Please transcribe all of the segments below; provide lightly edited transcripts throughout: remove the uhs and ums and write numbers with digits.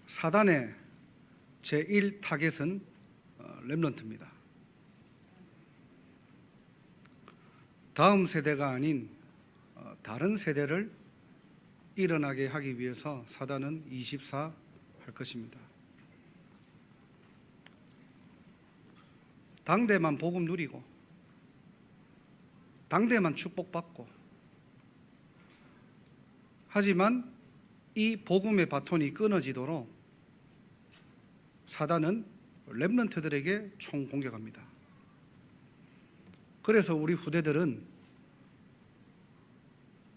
사단의 제1 타겟은 렘넌트입니다. 다음 세대가 아닌 다른 세대를 일어나게 하기 위해서 사단은 24 할 것입니다. 당대만 복음 누리고 당대만 축복받고, 하지만 이 복음의 바톤이 끊어지도록 사단은 렘넌트들에게 총공격합니다. 그래서 우리 후대들은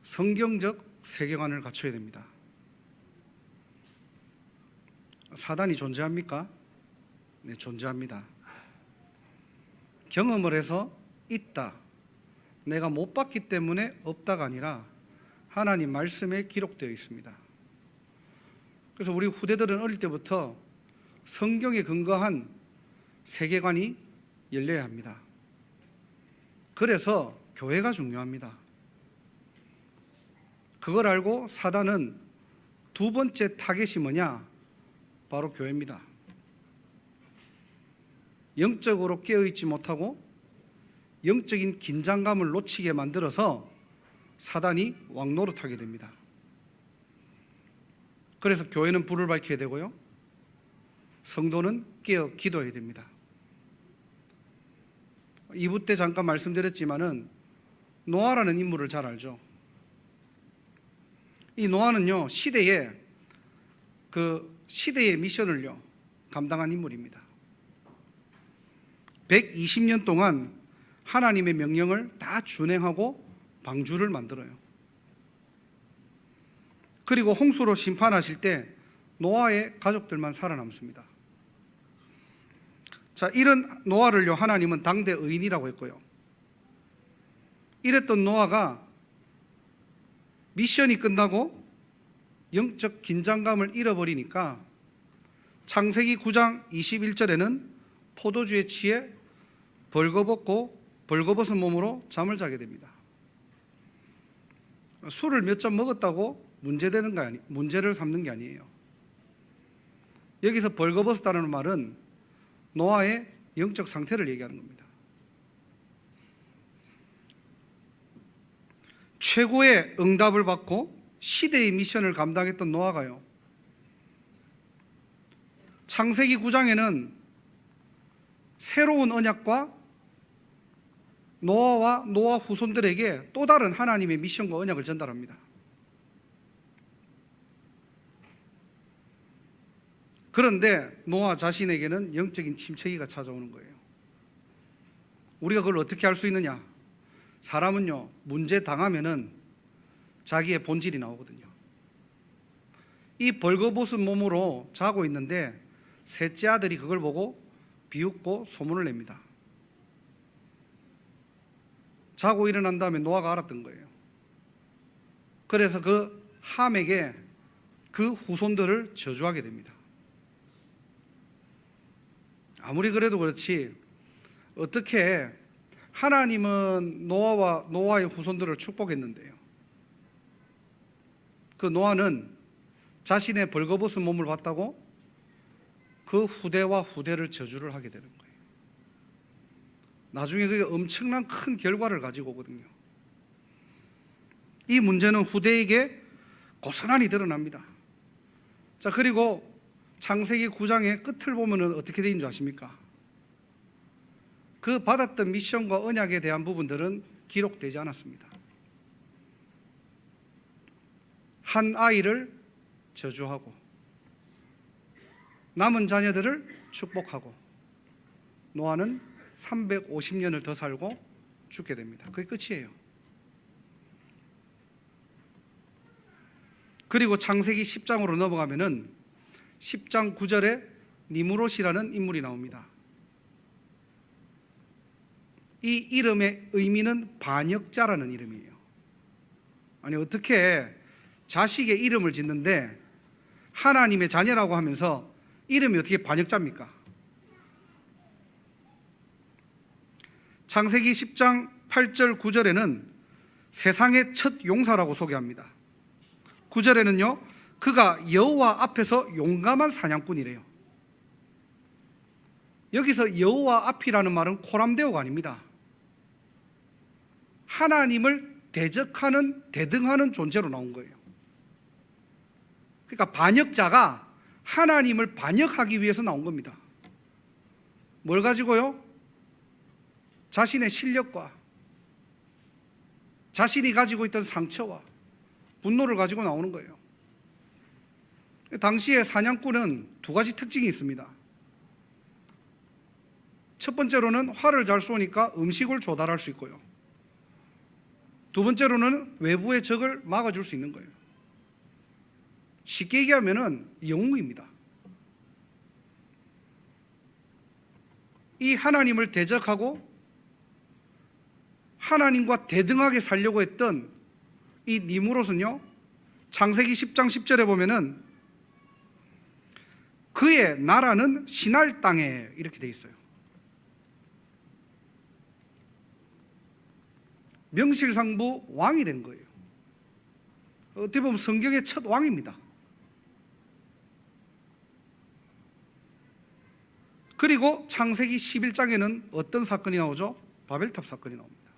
성경적 세계관을 갖춰야 됩니다. 사단이 존재합니까? 네, 존재합니다. 경험을 해서 있다, 내가 못 봤기 때문에 없다가 아니라 하나님 말씀에 기록되어 있습니다. 그래서 우리 후대들은 어릴 때부터 성경에 근거한 세계관이 열려야 합니다. 그래서 교회가 중요합니다. 그걸 알고 사단은 두 번째 타겟이 뭐냐? 바로 교회입니다. 영적으로 깨어있지 못하고 영적인 긴장감을 놓치게 만들어서 사단이 왕노릇하게 됩니다. 그래서 교회는 불을 밝혀야 되고요, 성도는 깨어 기도해야 됩니다. 2부 때 잠깐 말씀드렸지만은 노아라는 인물을 잘 알죠. 이 노아는요, 시대의 미션을요 감당한 인물입니다. 120년 동안 하나님의 명령을 다 준행하고 방주를 만들어요. 그리고 홍수로 심판하실 때 노아의 가족들만 살아남습니다. 자, 이런 노아를요 하나님은 당대 의인이라고 했고요, 이랬던 노아가 미션이 끝나고 영적 긴장감을 잃어버리니까 창세기 9장 21절에는 포도주에 취해 벌거벗은 몸으로 잠을 자게 됩니다. 술을 몇 잔 먹었다고 문제를 삼는 게 아니에요. 여기서 벌거벗었다는 말은 노아의 영적 상태를 얘기하는 겁니다. 최고의 응답을 받고 시대의 미션을 감당했던 노아가요, 창세기 9장에는 새로운 언약과 노아와 노아 후손들에게 또 다른 하나님의 미션과 언약을 전달합니다. 그런데 노아 자신에게는 영적인 침체기가 찾아오는 거예요. 우리가 그걸 어떻게 할 수 있느냐? 사람은요, 문제 당하면은 자기의 본질이 나오거든요. 이 벌거벗은 몸으로 자고 있는데 셋째 아들이 그걸 보고 비웃고 소문을 냅니다. 자고 일어난 다음에 노아가 알았던 거예요. 그래서 그 함에게 그 후손들을 저주하게 됩니다. 아무리 그래도 그렇지, 어떻게 하나님은 노아와 노아의 후손들을 축복했는데요, 그 노아는 자신의 벌거벗은 몸을 봤다고 그 후대와 후대를 저주를 하게 되는 거예요. 나중에 그게 엄청난 큰 결과를 가지고 오거든요. 이 문제는 후대에게 고스란히 드러납니다. 자, 그리고 창세기 9장의 끝을 보면 어떻게 되는 줄 아십니까? 그 받았던 미션과 언약에 대한 부분들은 기록되지 않았습니다. 한 아이를 저주하고 남은 자녀들을 축복하고 노아는 350년을 더 살고 죽게 됩니다. 그게 끝이에요. 그리고 창세기 10장으로 넘어가면은 10장 9절에 니므롯이라는 인물이 나옵니다. 이 이름의 의미는 반역자라는 이름이에요. 아니, 어떻게 자식의 이름을 짓는데 하나님의 자녀라고 하면서 이름이 어떻게 반역자입니까? 창세기 10장 8절 9절에는 세상의 첫 용사라고 소개합니다. 9절에는요, 그가 여호와 앞에서 용감한 사냥꾼이래요. 여기서 여호와 앞이라는 말은 코람데오가 아닙니다. 하나님을 대적하는, 대등하는 존재로 나온 거예요. 그러니까 반역자가 하나님을 반역하기 위해서 나온 겁니다. 뭘 가지고요? 자신의 실력과 자신이 가지고 있던 상처와 분노를 가지고 나오는 거예요. 당시에 사냥꾼은 두 가지 특징이 있습니다. 첫 번째로는 활을 잘 쏘니까 음식을 조달할 수 있고요. 두 번째로는 외부의 적을 막아줄 수 있는 거예요. 쉽게 얘기하면은 영웅입니다. 이 하나님을 대적하고 하나님과 대등하게 살려고 했던 이 니므롯은요, 창세기 10장 10절에 보면은 그의 나라는 시날 땅에 이렇게 돼 있어요. 명실상부 왕이 된 거예요. 어떻게 보면 성경의 첫 왕입니다. 그리고 창세기 11장에는 어떤 사건이 나오죠? 바벨탑 사건이 나옵니다.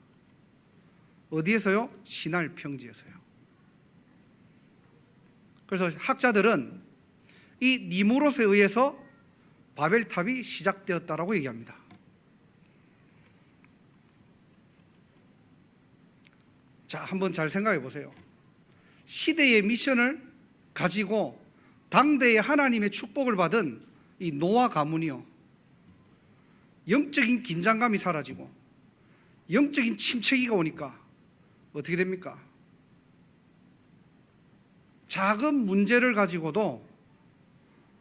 어디에서요? 시날 평지에서요. 그래서 학자들은 이 니므롯에 의해서 바벨탑이 시작되었다라고 얘기합니다. 자, 한번 잘 생각해 보세요. 시대의 미션을 가지고 당대의 하나님의 축복을 받은 이 노아 가문이요, 영적인 긴장감이 사라지고 영적인 침체기가 오니까 어떻게 됩니까? 작은 문제를 가지고도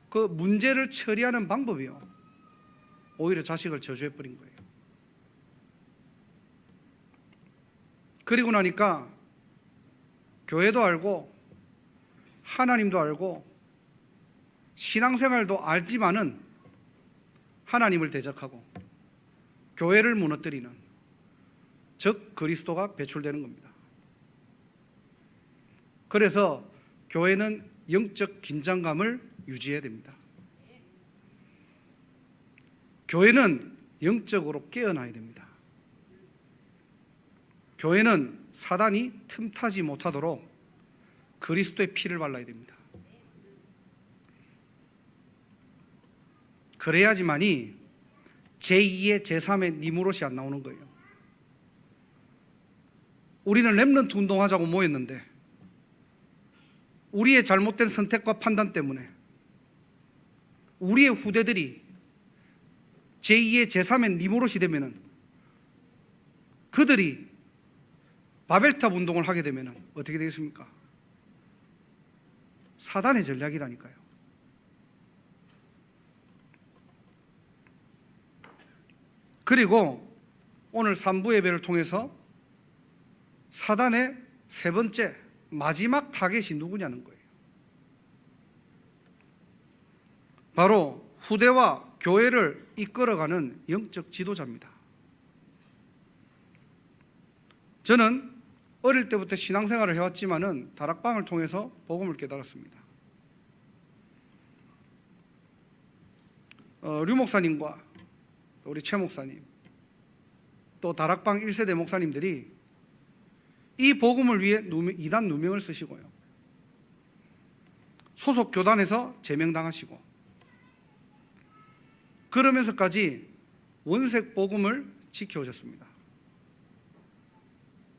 그 문제를 처리하는 방법이요, 오히려 자식을 저주해버린 거예요. 그리고 나니까 교회도 알고 하나님도 알고 신앙생활도 알지만은 하나님을 대적하고 교회를 무너뜨리는 적 그리스도가 배출되는 겁니다. 그래서 교회는 영적 긴장감을 유지해야 됩니다. 교회는 영적으로 깨어나야 됩니다. 교회는 사단이 틈타지 못하도록 그리스도의 피를 발라야 됩니다. 그래야지만이 제2의 제3의 니므롯이 안 나오는 거예요. 우리는 렘넌트 운동하자고 모였는데 우리의 잘못된 선택과 판단 때문에 우리의 후대들이 제2의 제3의 니므롯이 되면은, 그들이 바벨탑 운동을 하게 되면은 어떻게 되겠습니까? 사단의 전략이라니까요. 그리고 오늘 3부 예배를 통해서 사단의 세 번째 마지막 타겟이 누구냐는 거예요. 바로 후대와 교회를 이끌어가는 영적 지도자입니다. 저는 어릴 때부터 신앙생활을 해왔지만은 다락방을 통해서 복음을 깨달았습니다. 류 목사님과 우리 최 목사님, 또 다락방 1세대 목사님들이 이 복음을 위해 이단 누명을 쓰시고요, 소속 교단에서 제명당하시고, 그러면서까지 원색 복음을 지켜오셨습니다.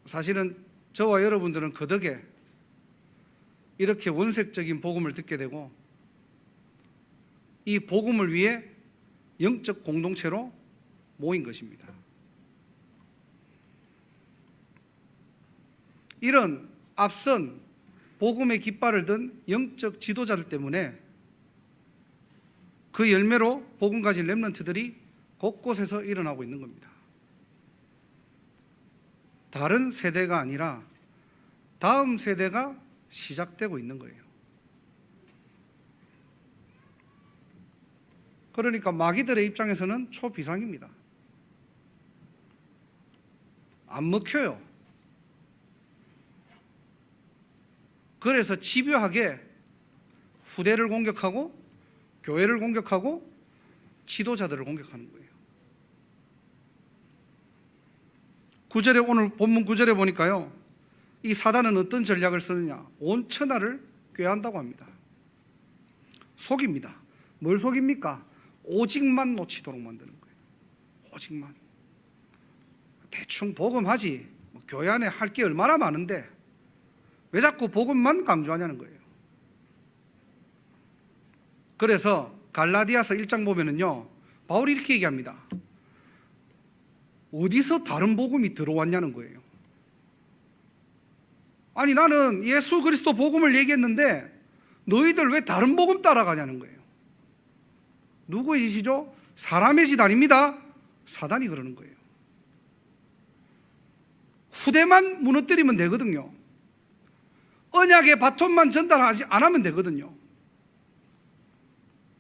사실은 저와 여러분들은 그 덕에 이렇게 원색적인 복음을 듣게 되고 이 복음을 위해 영적 공동체로 모인 것입니다. 이런 앞선 복음의 깃발을 든 영적 지도자들 때문에 그 열매로 복음 가진 렘넌트들이 곳곳에서 일어나고 있는 겁니다. 다른 세대가 아니라 다음 세대가 시작되고 있는 거예요. 그러니까 마귀들의 입장에서는 초비상입니다. 안 먹혀요. 그래서 집요하게 후대를 공격하고 교회를 공격하고 지도자들을 공격하는 거예요. 9절에 오늘 본문 9절에 보니까요, 이 사단은 어떤 전략을 쓰느냐, 온 천하를 꾀한다고 합니다. 속입니다. 뭘 속입니까? 오직만 놓치도록 만드는 거예요. 오직만. 대충 복음하지 뭐 교회 안에 할 게 얼마나 많은데 왜 자꾸 복음만 강조하냐는 거예요. 그래서 갈라디아서 1장 보면은요, 바울이 이렇게 얘기합니다. 어디서 다른 복음이 들어왔냐는 거예요. 아니, 나는 예수 그리스도 복음을 얘기했는데 너희들 왜 다른 복음 따라가냐는 거예요. 누구의 짓이죠? 사람의 짓 아닙니다. 사단이 그러는 거예요. 후대만 무너뜨리면 되거든요. 언약의 바톤만 전달하지 안 하면 되거든요.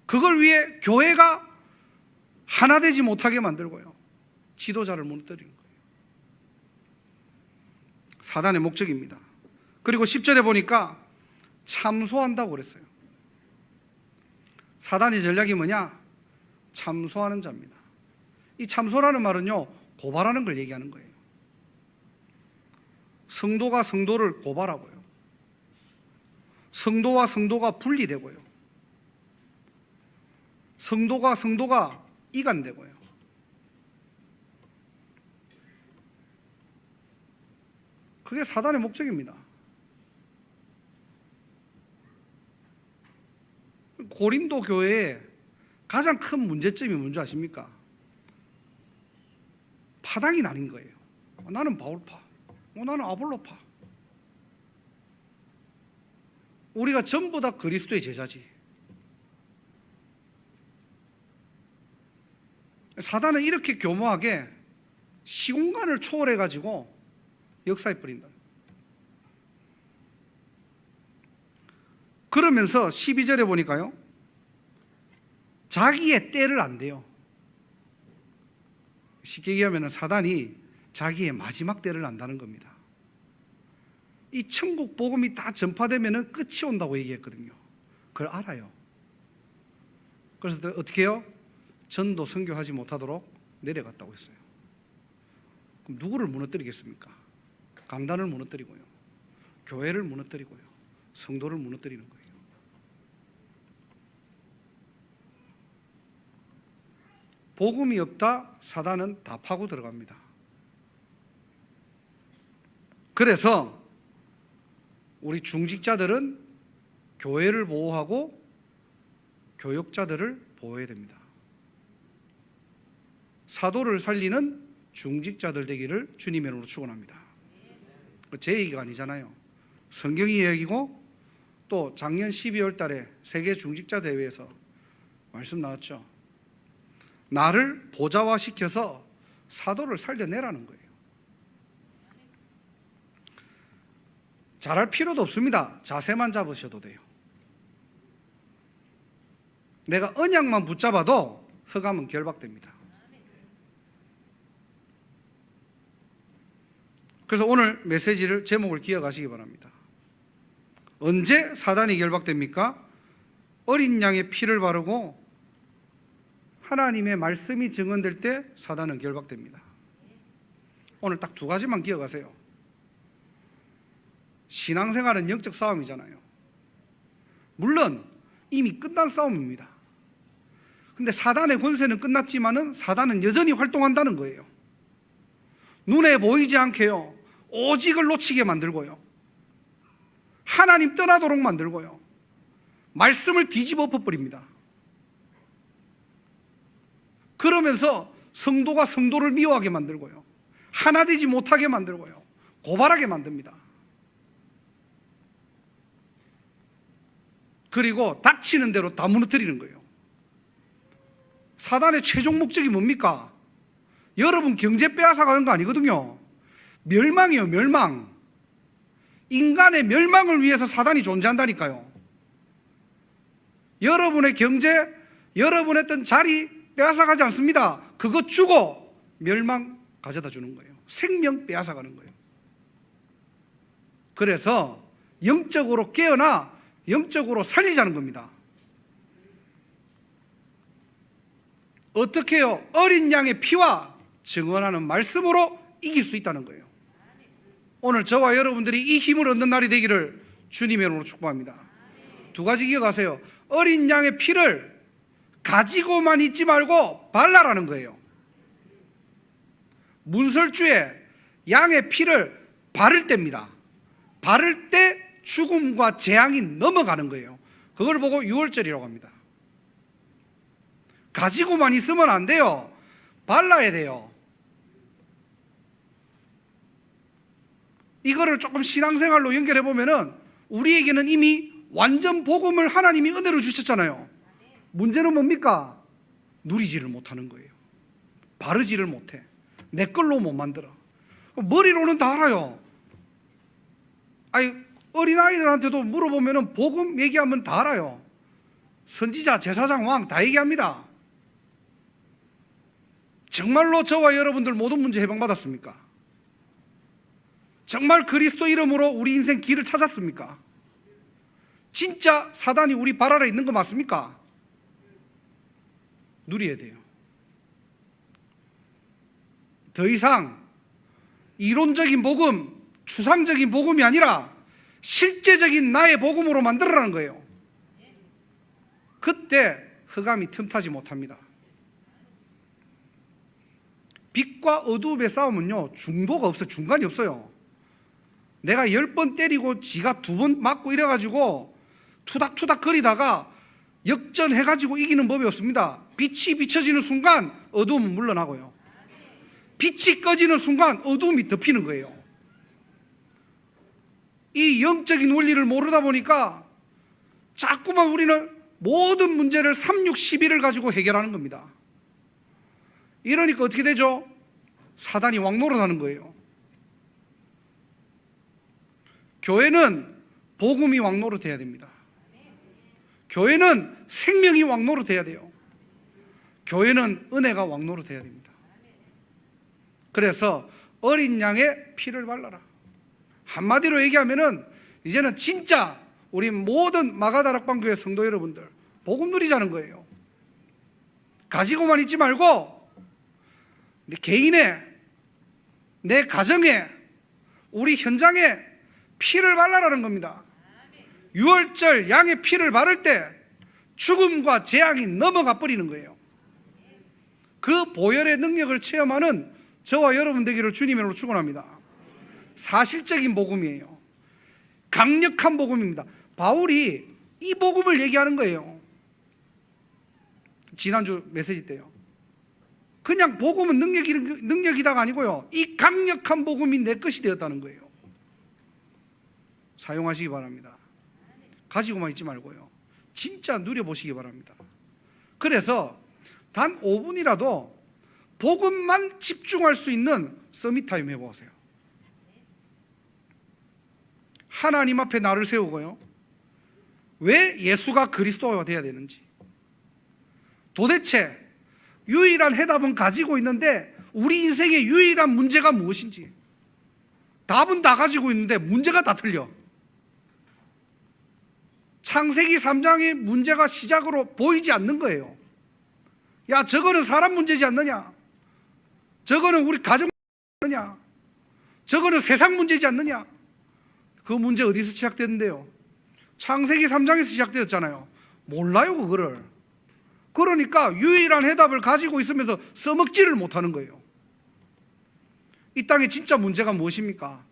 그걸 위해 교회가 하나 되지 못하게 만들고요, 지도자를 무너뜨리는 거예요. 사단의 목적입니다. 그리고 10절에 보니까 참소한다고 그랬어요. 사단의 전략이 뭐냐? 참소하는 자입니다. 이 참소라는 말은요, 고발하는 걸 얘기하는 거예요. 성도가 성도를 고발하고요, 성도와 성도가 분리되고요, 성도가 성도가 이간되고요. 그게 사단의 목적입니다. 고린도 교회의 가장 큰 문제점이 뭔지 아십니까? 파당이 나뉜 거예요. 나는 바울파, 나는 아볼로파. 우리가 전부 다 그리스도의 제자지. 사단은 이렇게 교묘하게 시공간을 초월해가지고 역사에 뿌린다. 그러면서 12절에 보니까요, 자기의 때를 안 돼요. 쉽게 얘기하면 사단이 자기의 마지막 때를 안다는 겁니다. 이 천국 복음이 다 전파되면 끝이 온다고 얘기했거든요. 그걸 알아요. 그래서 어떻게 해요? 전도 선교하지 못하도록 내려갔다고 했어요. 그럼 누구를 무너뜨리겠습니까? 강단을 무너뜨리고요, 교회를 무너뜨리고요, 성도를 무너뜨리는 거예요. 복음이 없다, 사단은 다 파고 들어갑니다. 그래서 우리 중직자들은 교회를 보호하고 교역자들을 보호해야 됩니다. 사도를 살리는 중직자들 되기를 주님의 이름으로 축원합니다. 제 얘기가 아니잖아요. 성경이 얘기고, 또 작년 12월 달에 세계 중직자 대회에서 말씀 나왔죠. 나를 보좌화시켜서 사도를 살려내라는 거예요. 잘할 필요도 없습니다. 자세만 잡으셔도 돼요. 내가 언약만 붙잡아도 흑암은 결박됩니다. 그래서 오늘 메시지를, 제목을 기억하시기 바랍니다. 언제 사단이 결박됩니까? 어린 양의 피를 바르고 하나님의 말씀이 증언될 때 사단은 결박됩니다. 오늘 딱 두 가지만 기억하세요. 신앙생활은 영적 싸움이잖아요. 물론 이미 끝난 싸움입니다. 근데 사단의 권세는 끝났지만은 사단은 여전히 활동한다는 거예요. 눈에 보이지 않게요, 오직을 놓치게 만들고요, 하나님 떠나도록 만들고요, 말씀을 뒤집어 엎어버립니다. 그러면서 성도가 성도를 미워하게 만들고요, 하나 되지 못하게 만들고요, 고발하게 만듭니다. 그리고 닥치는 대로 다 무너뜨리는 거예요. 사단의 최종 목적이 뭡니까? 여러분 경제 빼앗아가는 거 아니거든요. 멸망이에요, 멸망. 인간의 멸망을 위해서 사단이 존재한다니까요. 여러분의 경제, 여러분의 어떤 자리 빼앗아가지 않습니다. 그거 주고 멸망 가져다 주는 거예요. 생명 빼앗아가는 거예요. 그래서 영적으로 깨어나 영적으로 살리자는 겁니다. 어떻게 해요? 어린 양의 피와 증언하는 말씀으로 이길 수 있다는 거예요. 오늘 저와 여러분들이 이 힘을 얻는 날이 되기를 주님의 이름으로 축복합니다. 두 가지 기억하세요. 어린 양의 피를 가지고만 있지 말고 발라라는 거예요. 문설주에 양의 피를 바를 때입니다. 바를 때 죽음과 재앙이 넘어가는 거예요. 그걸 보고 유월절이라고 합니다. 가지고만 있으면 안 돼요. 발라야 돼요. 이거를 조금 신앙생활로 연결해 보면은 우리에게는 이미 완전 복음을 하나님이 은혜로 주셨잖아요. 문제는 뭡니까? 누리지를 못하는 거예요. 바르지를 못해. 내 걸로 못 만들어. 머리로는 다 알아요. 아니, 어린아이들한테도 물어보면은 복음 얘기하면 다 알아요. 선지자, 제사장, 왕 다 얘기합니다. 정말로 저와 여러분들 모든 문제 해방받았습니까? 정말 그리스도 이름으로 우리 인생 길을 찾았습니까? 진짜 사단이 우리 발 아래 있는 거 맞습니까? 누려야 돼요. 더 이상 이론적인 복음, 추상적인 복음이 아니라 실제적인 나의 복음으로 만들어라는 거예요. 그때 흑암이 틈타지 못합니다. 빛과 어두움의 싸움은요, 중도가 없어요. 중간이 없어요. 내가 10번 때리고 지가 2번 맞고 이래가지고 투닥투닥 거리다가 역전해가지고 이기는 법이 없습니다. 빛이 비춰지는 순간 어두움은 물러나고요. 빛이 꺼지는 순간 어두움이 덮이는 거예요. 이 영적인 원리를 모르다 보니까 자꾸만 우리는 모든 문제를 3, 6, 11을 가지고 해결하는 겁니다. 이러니까 어떻게 되죠? 사단이 왕노릇하는 거예요. 교회는 복음이 왕노릇해야 됩니다. 교회는 생명이 왕노릇해야 돼요. 교회는 은혜가 왕노릇해야 됩니다. 그래서 어린 양의 피를 발라라. 한마디로 얘기하면은 이제는 진짜 우리 모든 마가다락방교회 성도 여러분들 복음 누리자는 거예요. 가지고만 있지 말고 내 개인에, 내 가정에, 우리 현장에 피를 발라라는 겁니다. 유월절 양의 피를 바를 때 죽음과 재앙이 넘어가 버리는 거예요. 그 보혈의 능력을 체험하는 저와 여러분 되기를 주님으로 축원합니다. 사실적인 복음이에요. 강력한 복음입니다. 바울이 이 복음을 얘기하는 거예요. 지난주 메시지 때요. 그냥 복음은 능력이다가 아니고요, 이 강력한 복음이 내 것이 되었다는 거예요. 사용하시기 바랍니다. 가지고만 있지 말고요, 진짜 누려보시기 바랍니다. 그래서 단 5분이라도 복음만 집중할 수 있는 서밋 타임 해보세요. 하나님 앞에 나를 세우고요, 왜 예수가 그리스도가 되어야 되는지, 도대체 유일한 해답은 가지고 있는데 우리 인생의 유일한 문제가 무엇인지, 답은 다 가지고 있는데 문제가 다 틀려. 창세기 3장의 문제가 시작으로 보이지 않는 거예요. 야, 저거는 사람 문제지 않느냐, 저거는 우리 가정 문제지 않느냐, 저거는 세상 문제지 않느냐. 그 문제 어디서 시작됐는데요? 창세기 3장에서 시작되었잖아요. 몰라요 그거를. 그러니까 유일한 해답을 가지고 있으면서 써먹지를 못하는 거예요. 이 땅에 진짜 문제가 무엇입니까?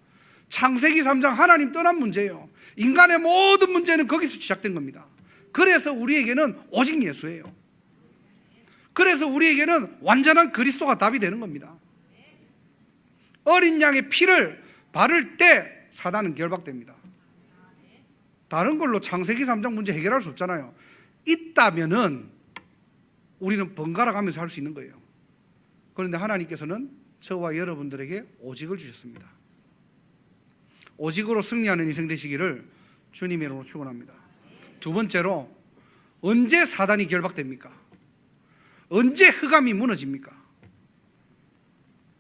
창세기 3장 하나님 떠난 문제예요. 인간의 모든 문제는 거기서 시작된 겁니다. 그래서 우리에게는 오직 예수예요. 그래서 우리에게는 완전한 그리스도가 답이 되는 겁니다. 어린 양의 피를 바를 때 사단은 결박됩니다. 다른 걸로 창세기 3장 문제 해결할 수 없잖아요. 있다면은 우리는 번갈아 가면서 할 수 있는 거예요. 그런데 하나님께서는 저와 여러분들에게 오직을 주셨습니다. 오직으로 승리하는 인생 되시기를 주님의 이름으로 축원합니다. 두 번째로, 언제 사단이 결박됩니까? 언제 흑암이 무너집니까?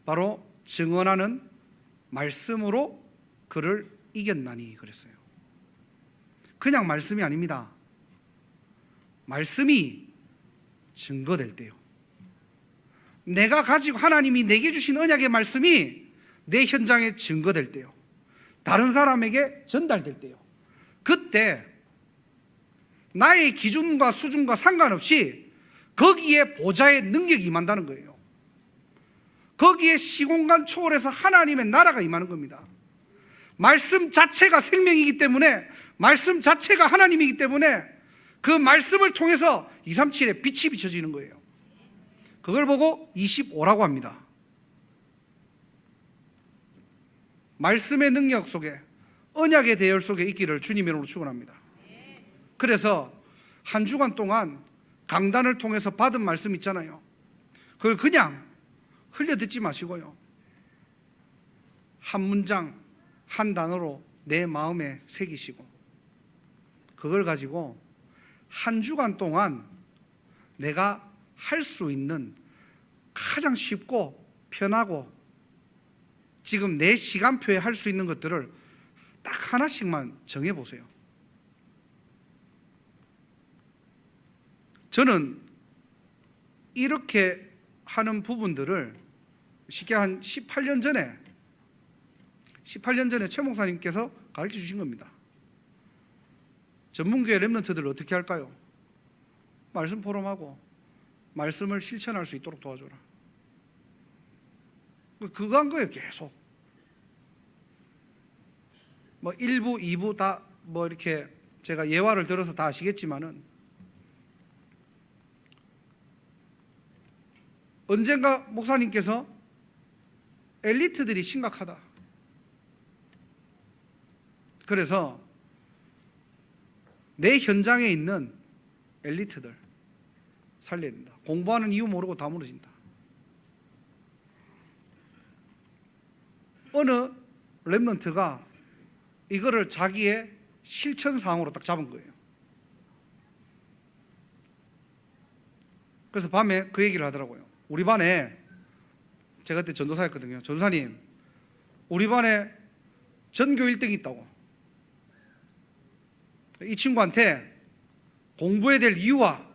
바로 증언하는 말씀으로 그를 이겼나니 그랬어요. 그냥 말씀이 아닙니다. 말씀이 증거될 때요. 내가 가지고 하나님이 내게 주신 언약의 말씀이 내 현장에 증거될 때요. 다른 사람에게 전달될 때요. 그때 나의 기준과 수준과 상관없이 거기에 보좌의 능력이 임한다는 거예요. 거기에 시공간 초월해서 하나님의 나라가 임하는 겁니다. 말씀 자체가 생명이기 때문에, 말씀 자체가 하나님이기 때문에 그 말씀을 통해서 237에 빛이 비춰지는 거예요. 그걸 보고 25라고 합니다. 말씀의 능력 속에, 언약의 대열 속에 있기를 주님의 이름으로 축원합니다. 그래서 한 주간 동안 강단을 통해서 받은 말씀 있잖아요. 그걸 그냥 흘려듣지 마시고요. 한 문장, 한 단어로 내 마음에 새기시고, 그걸 가지고 한 주간 동안 내가 할 수 있는 가장 쉽고 편하고 지금 내 시간표에 할 수 있는 것들을 딱 하나씩만 정해보세요. 저는 이렇게 하는 부분들을 쉽게 한 18년 전에 최 목사님께서 가르쳐 주신 겁니다. 전문교회 렘넌트들을 어떻게 할까요? 말씀 포럼하고 말씀을 실천할 수 있도록 도와줘라. 그거 한 거예요. 계속 뭐 1부, 2부 다 뭐 이렇게 제가 예화를 들어서 다 아시겠지만은, 언젠가 목사님께서 엘리트들이 심각하다, 그래서 내 현장에 있는 엘리트들 살려야 된다. 공부하는 이유 모르고 다 무너진다. 어느 렘넌트가 이거를 자기의 실천 사항으로 딱 잡은 거예요. 그래서 밤에 그 얘기를 하더라고요. 우리 반에, 제가 그때 전도사였거든요. 전도사님, 우리 반에 전교 1등이 있다고. 이 친구한테 공부해야 될 이유와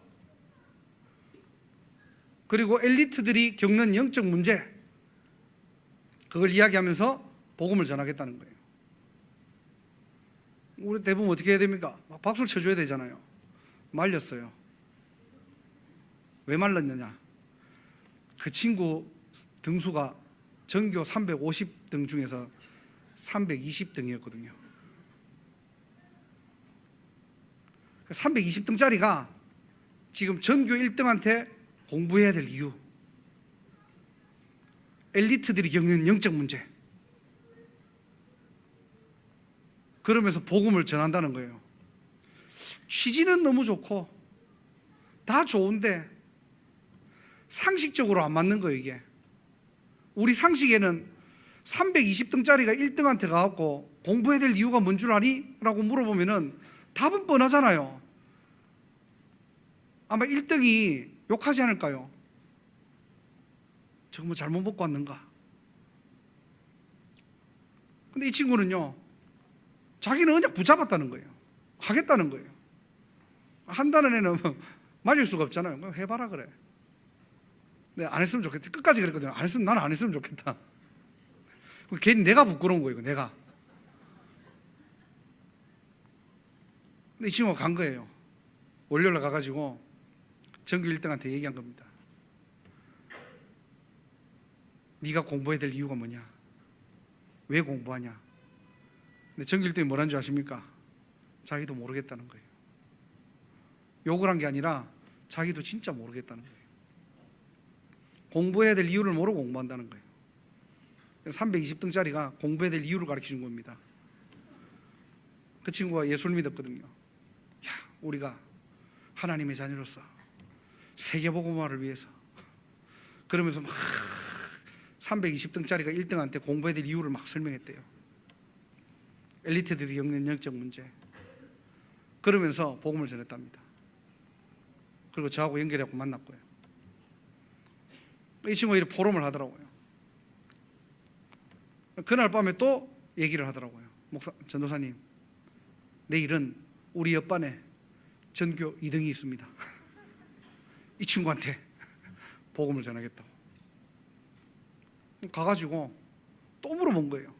그리고 엘리트들이 겪는 영적 문제, 그걸 이야기하면서 복음을 전하겠다는 거예요. 우리 대부분 어떻게 해야 됩니까? 막 박수를 쳐줘야 되잖아요. 말렸어요. 왜 말렸느냐? 그 친구 등수가 전교 350등 중에서 320등이었거든요. 320등짜리가 지금 전교 1등한테 공부해야 될 이유, 엘리트들이 겪는 영적 문제, 그러면서 복음을 전한다는 거예요. 취지는 너무 좋고 다 좋은데 상식적으로 안 맞는 거예요. 이게 우리 상식에는 320등짜리가 1등한테 가갖고 공부해야 될 이유가 뭔 줄 아니? 라고 물어보면은 답은 뻔하잖아요. 아마 1등이 욕하지 않을까요? 저거 뭐 잘못 먹고 왔는가? 근데 이 친구는요, 자기는 언약 붙잡았다는 거예요. 하겠다는 거예요. 한다는 애는 맞을 수가 없잖아요. 해봐라 그래. 근데 안 했으면 좋겠다. 끝까지 그랬거든요. 안 했으면, 나는 안 했으면 좋겠다. 괜히 내가 부끄러운 거예요. 내가. 근데 이 친구가 간 거예요. 월요일에 가가지고 전교 1등한테 얘기한 겁니다. 네가 공부해야 될 이유가 뭐냐? 왜 공부하냐? 근데 전교 1등이 뭐라는 줄 아십니까? 자기도 모르겠다는 거예요. 욕을 한 게 아니라 자기도 진짜 모르겠다는 거예요. 공부해야 될 이유를 모르고 공부한다는 거예요. 320등짜리가 공부해야 될 이유를 가르쳐 준 겁니다. 그 친구가 예수를 믿었거든요. 야, 우리가 하나님의 자녀로서 세계복음화를 위해서, 그러면서 막 320등짜리가 1등한테 공부해야 될 이유를 막 설명했대요. 엘리트들이 겪는 영적 문제, 그러면서 복음을 전했답니다. 그리고 저하고 연결해서 만났고요. 이 친구가 이렇게 포럼을 하더라고요. 그날 밤에 또 얘기를 하더라고요. 전도사님, 내일은 우리 옆반에 전교 2등이 있습니다. 이 친구한테 복음을 전하겠다고 가가지고 또 물어본 거예요.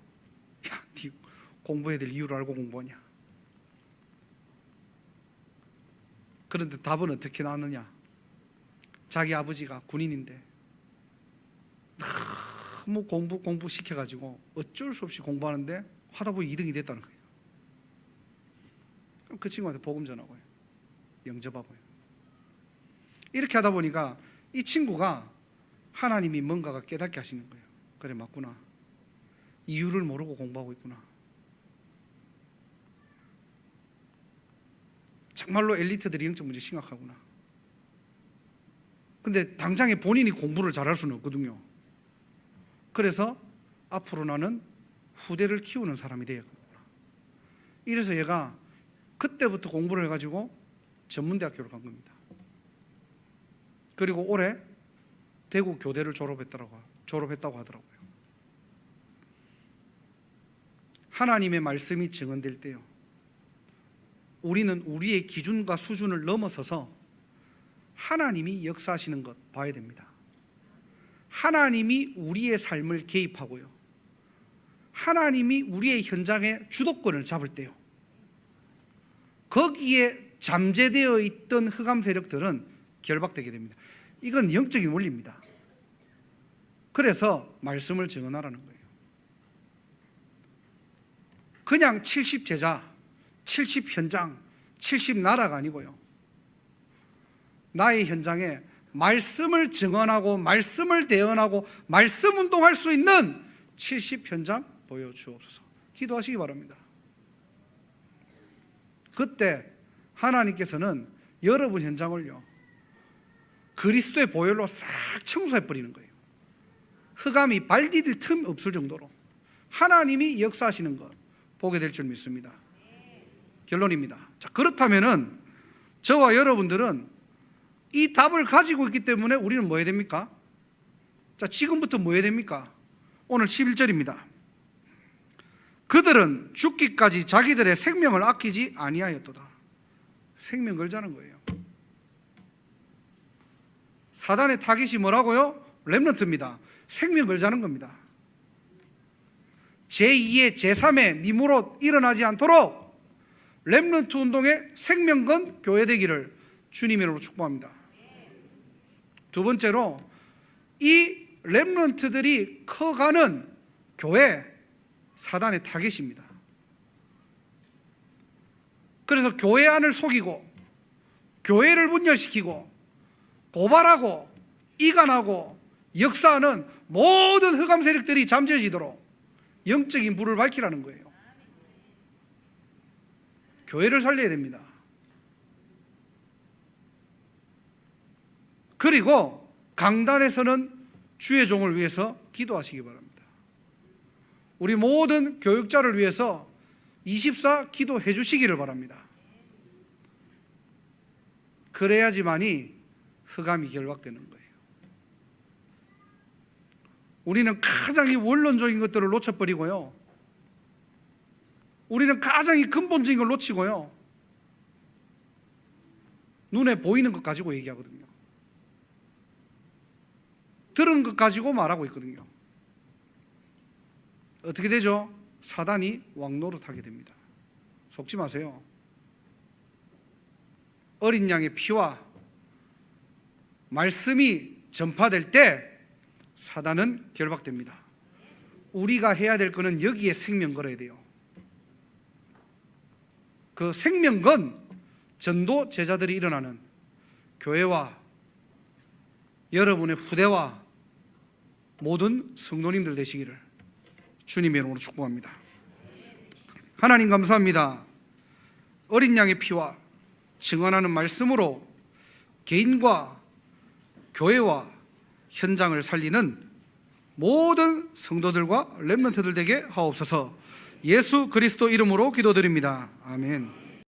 야, 네 공부해야 될 이유를 알고 공부하냐? 그런데 답은 어떻게 나왔느냐? 자기 아버지가 군인인데 너무 공부 시켜가지고 어쩔 수 없이 공부하는데 하다 보니 2등이 됐다는 거예요. 그럼 그 친구한테 복음 전하고요, 영접하고요. 이렇게 하다 보니까 이 친구가 하나님이 뭔가가 깨닫게 하시는 거예요. 그래, 맞구나. 이유를 모르고 공부하고 있구나. 정말로 엘리트들이 영적 문제 심각하구나. 근데 당장에 본인이 공부를 잘할 수는 없거든요. 그래서 앞으로 나는 후대를 키우는 사람이 되었구나. 이래서 얘가 그때부터 공부를 해가지고 전문대학교를 간 겁니다. 그리고 올해 대구 교대를 졸업했다고 하더라고요. 하나님의 말씀이 증언될 때요, 우리는 우리의 기준과 수준을 넘어서서 하나님이 역사하시는 것 봐야 됩니다. 하나님이 우리의 삶을 개입하고요, 하나님이 우리의 현장에 주도권을 잡을 때요, 거기에 잠재되어 있던 흑암 세력들은 결박되게 됩니다. 이건 영적인 원리입니다. 그래서 말씀을 증언하라는 거예요. 그냥 70제자, 70현장, 70나라가 아니고요, 나의 현장에 말씀을 증언하고 말씀을 대언하고 말씀 운동할 수 있는 70현장 보여주옵소서. 기도하시기 바랍니다. 그때 하나님께서는 여러분 현장을요, 그리스도의 보혈로 싹 청소해버리는 거예요. 흑암이 발 디딜 틈 없을 정도로 하나님이 역사하시는 것 보게 될 줄 믿습니다. 결론입니다. 자, 그렇다면은 저와 여러분들은 이 답을 가지고 있기 때문에 우리는 뭐 해야 됩니까? 자, 지금부터 뭐 해야 됩니까? 오늘 11절입니다. 그들은 죽기까지 자기들의 생명을 아끼지 아니하였도다. 생명 걸자는 거예요. 사단의 타깃이 뭐라고요? 렘넌트입니다. 생명 걸자는 겁니다. 제2의 제3의 니무롯 일어나지 않도록 렘넌트 운동의 생명건 교회 되기를 주님의 이름으로 축복합니다. 두 번째로, 이 렘넌트들이 커가는 교회, 사단의 타깃입니다. 그래서 교회 안을 속이고 교회를 분열시키고 고발하고 이간하고 역사하는 모든 흑암 세력들이 잠재지도록 영적인 불을 밝히라는 거예요. 교회를 살려야 됩니다. 그리고 강단에서는 주의 종을 위해서 기도하시기 바랍니다. 우리 모든 교육자를 위해서 24 기도해 주시기를 바랍니다. 그래야지만이 흑암이 결박되는 거예요. 우리는 가장 이 원론적인 것들을 놓쳐버리고요, 우리는 가장 이 근본적인 걸 놓치고요, 눈에 보이는 것 가지고 얘기하거든요. 들은 것 가지고 말하고 있거든요. 어떻게 되죠? 사단이 왕노릇하게 됩니다. 속지 마세요. 어린 양의 피와 말씀이 전파될 때 사단은 결박됩니다. 우리가 해야 될 거는 여기에 생명 걸어야 돼요. 그 생명건 전도 제자들이 일어나는 교회와 여러분의 후대와 모든 성도님들 되시기를 주님의 이름으로 축복합니다. 하나님 감사합니다. 어린 양의 피와 증언하는 말씀으로 개인과 교회와 현장을 살리는 모든 성도들과 렘넌트들 되게 하옵소서. 예수 그리스도 이름으로 기도드립니다. 아멘.